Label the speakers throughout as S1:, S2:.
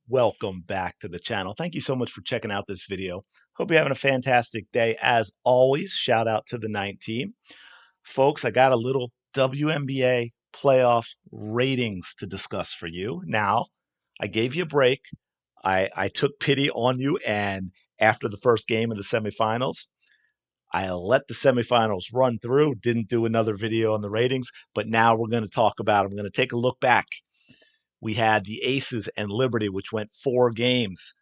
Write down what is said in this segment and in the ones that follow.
S1: welcome back to the channel. Thank you so much for checking out this video. Hope you're having a fantastic day. As always, shout out to the 9 team. Folks, I got a little WNBA playoff ratings to discuss for you. Now, I gave you a break. I took pity on you, and after the first game of the semifinals, I let the semifinals run through, didn't do another video on the ratings, but now we're going to talk about them. We're going to take a look back. We had the Aces and Liberty, which went 4 games,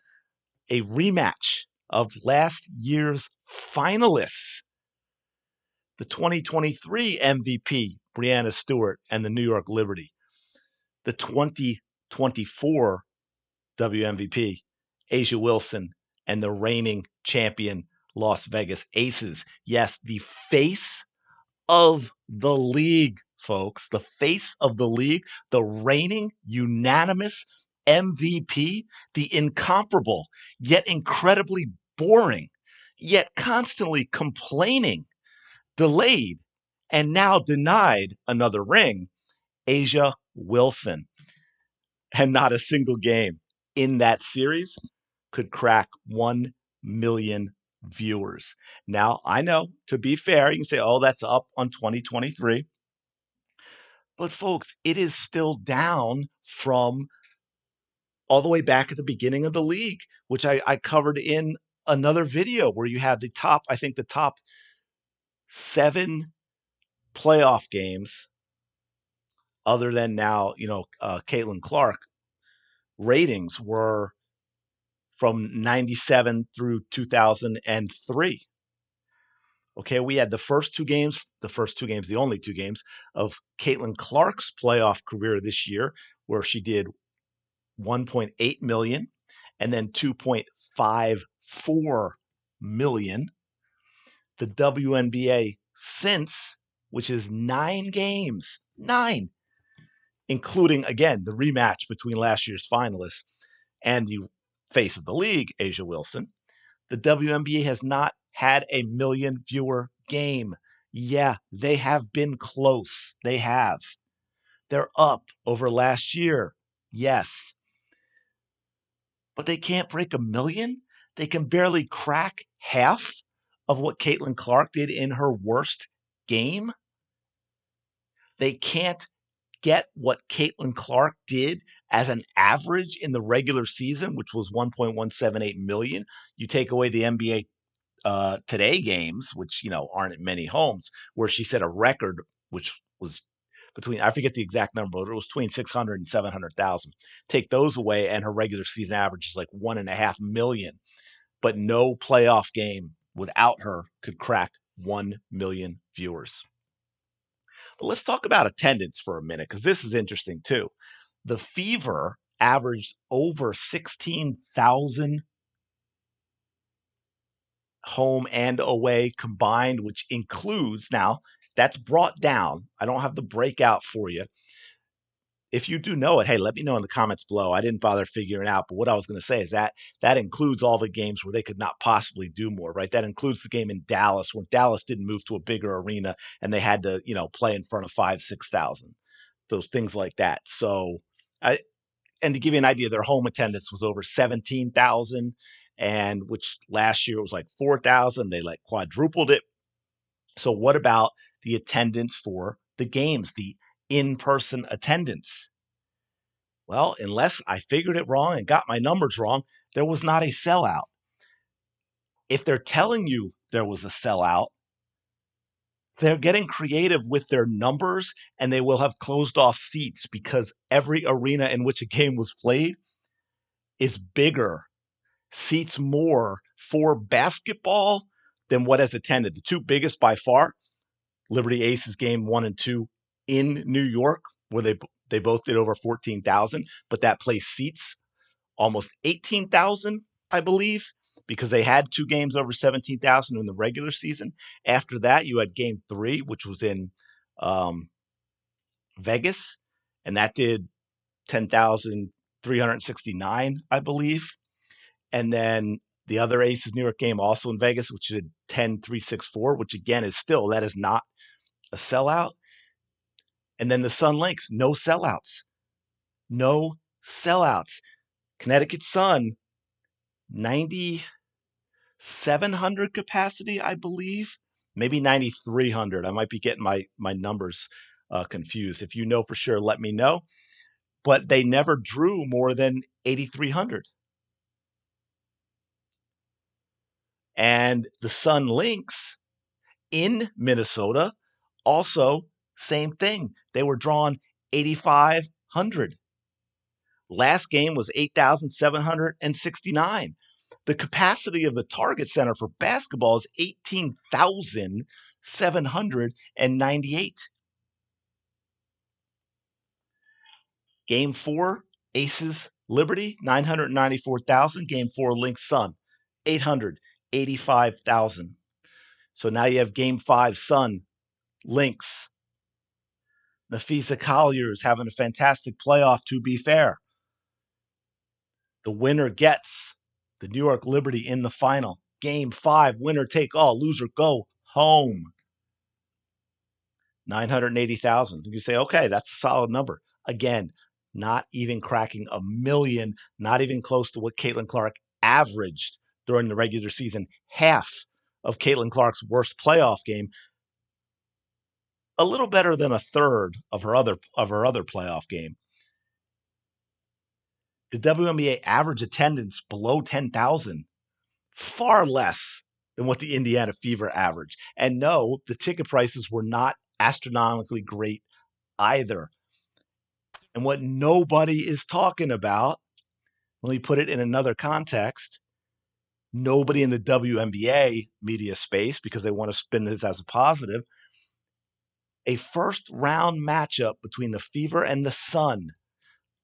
S1: a rematch of last year's finalists, the 2023 MVP, Breanna Stewart and the New York Liberty, the 2024 WMVP, Asia Wilson, and the reigning champion, Las Vegas Aces. Yes, the face of the league, folks, the face of the league, the reigning unanimous MVP, the incomparable, yet incredibly boring, yet constantly complaining, delayed, and now denied another ring, Asia Wilson. And not a single game in that series could crack 1 million viewers. Now, I know, to be fair, you can say, oh, that's up on 2023. But folks, it is still down from all the way back at the beginning of the league, which I covered in another video where you had I think the top 7 playoff games, other than now, Caitlin Clark, ratings were from 97 through 2003. Okay, we had the only 2 games of Caitlin Clark's playoff career this year, where she did 1.8 million and then 2.54 million. The WNBA since, which is 9 games, 9, including, again, the rematch between last year's finalists and the face of the league, Asia Wilson. The WNBA has not had a million viewer game. Yeah, they have been close. They have. They're up over last year. Yes. But they can't break a million. They can barely crack half of what Caitlin Clark did in her worst game. They can't get what Caitlin Clark did as an average in the regular season, which was 1.178 million. You take away the NBA Today games, which aren't in many homes, where she set a record, which was between, I forget the exact number, but it was between 600 and 700,000. Take those away, and her regular season average is like 1.5 million. But no playoff game without her could crack 1 million viewers. But let's talk about attendance for a minute, because this is interesting too. The Fever averaged over 16,000 home and away combined, which includes, now that's brought down. I don't have the breakout for you. If you do know it, hey, let me know in the comments below. I didn't bother figuring out, but what I was going to say is that includes all the games where they could not possibly do more, right? That includes the game in Dallas, where Dallas didn't move to a bigger arena and they had to, play in front of 5,000-6,000, those things like that. So, and to give you an idea, their home attendance was over 17,000, and which last year was like 4,000. They like quadrupled it. So what about the attendance for the games, the in-person attendance? Well, unless I figured it wrong and got my numbers wrong, there was not a sellout. If they're telling you there was a sellout, they're getting creative with their numbers, and they will have closed off seats, because every arena in which a game was played is bigger, seats more for basketball than what has attended. The 2 biggest by far, Liberty Aces game 1 and 2 in New York, where they both did over 14,000, but that place seats almost 18,000, I believe, because they had 2 games over 17,000 in the regular season. After that, you had game 3, which was in Vegas, and that did 10,369, I believe. And then the other Aces New York game, also in Vegas, which did 10,364, which again is still, that is not a sellout. And then the Sun Lynx, no sellouts. No sellouts. Connecticut Sun, 9,700 capacity, I believe. Maybe 9,300. I might be getting my numbers confused. If you know for sure, let me know. But they never drew more than 8,300. And the Sun Lynx in Minnesota, also same thing. They were drawn 8,500. Last game was 8,769. The capacity of the Target Center for basketball is 18,798. Game 4, Aces Liberty, 994,000. Game 4, Lynx Sun, 885,000. So now you have Game 5, Sun, Lynx. Nafisa Collier's having a fantastic playoff, to be fair. The winner gets the New York Liberty in the final. Game 5, winner take all, loser go home. 980,000. You say, okay, that's a solid number. Again, not even cracking a million, not even close to what Caitlin Clark averaged during the regular season. Half of Caitlin Clark's worst playoff game. A little better than a third of her other playoff game. The WNBA average attendance below 10,000, far less than what the Indiana Fever averaged. And no, the ticket prices were not astronomically great either. And what nobody is talking about, let me put it in another context, nobody in the WNBA media space, because they want to spin this as a positive, a first round matchup between the Fever and the Sun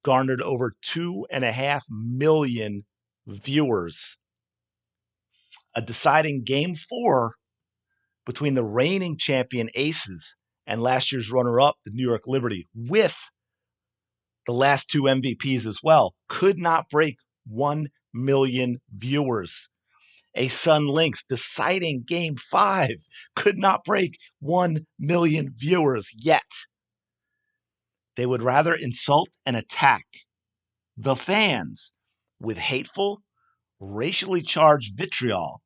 S1: garnered over 2.5 million viewers. A deciding Game 4 between the reigning champion Aces and last year's runner-up, the New York Liberty, with the last 2 MVPs as well, could not break 1 million viewers. A Sun Lynx deciding Game 5 could not break 1 million viewers yet. They would rather insult and attack the fans with hateful, racially charged vitriol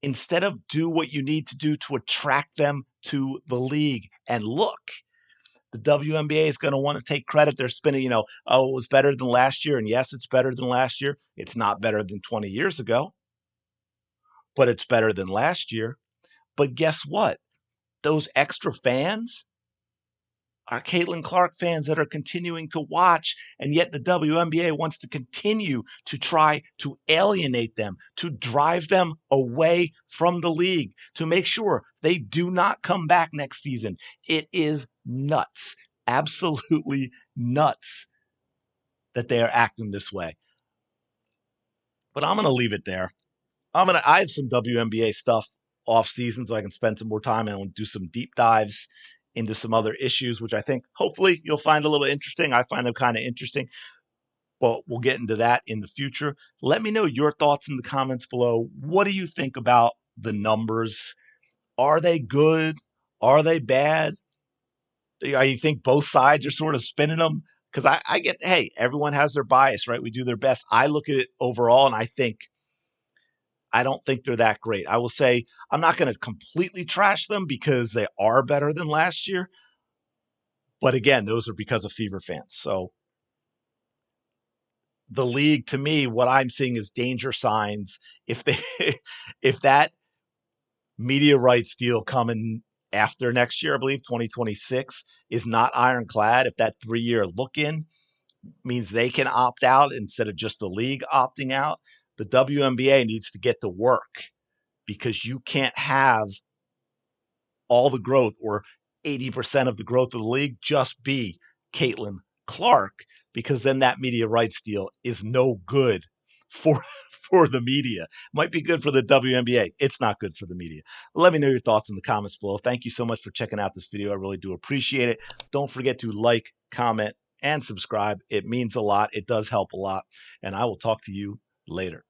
S1: instead of do what you need to do to attract them to the league. And look, the WNBA is going to want to take credit. They're spinning, oh, it was better than last year. And yes, it's better than last year. It's not better than 20 years ago, but it's better than last year. But guess what? Those extra fans are Caitlin Clark fans that are continuing to watch, and yet the WNBA wants to continue to try to alienate them, to drive them away from the league, to make sure they do not come back next season. It is nuts, absolutely nuts that they are acting this way. But I'm going to leave it there. I have some WNBA stuff off season so I can spend some more time and do some deep dives into some other issues, which I think hopefully you'll find a little interesting. I find them kind of interesting, but we'll get into that in the future. Let me know your thoughts in the comments below. What do you think about the numbers? Are they good? Are they bad? You think both sides are sort of spinning them? Because I get, hey, everyone has their bias, right? We do their best. I look at it overall and I don't think they're that great. I will say I'm not going to completely trash them because they are better than last year. But again, those are because of Fever fans. So the league, to me, what I'm seeing is danger signs. If they, if that media rights deal coming after next year, I believe 2026 is not ironclad, if that 3-year look-in means they can opt out instead of just the league opting out, the WNBA needs to get to work because you can't have all the growth or 80% of the growth of the league just be Caitlin Clark, because then that media rights deal is no good for for the media. Might be good for the WNBA. It's not good for the media. Let me know your thoughts in the comments below. Thank you so much for checking out this video. I really do appreciate it. Don't forget to like, comment, and subscribe. It means a lot. It does help a lot. And I will talk to you later.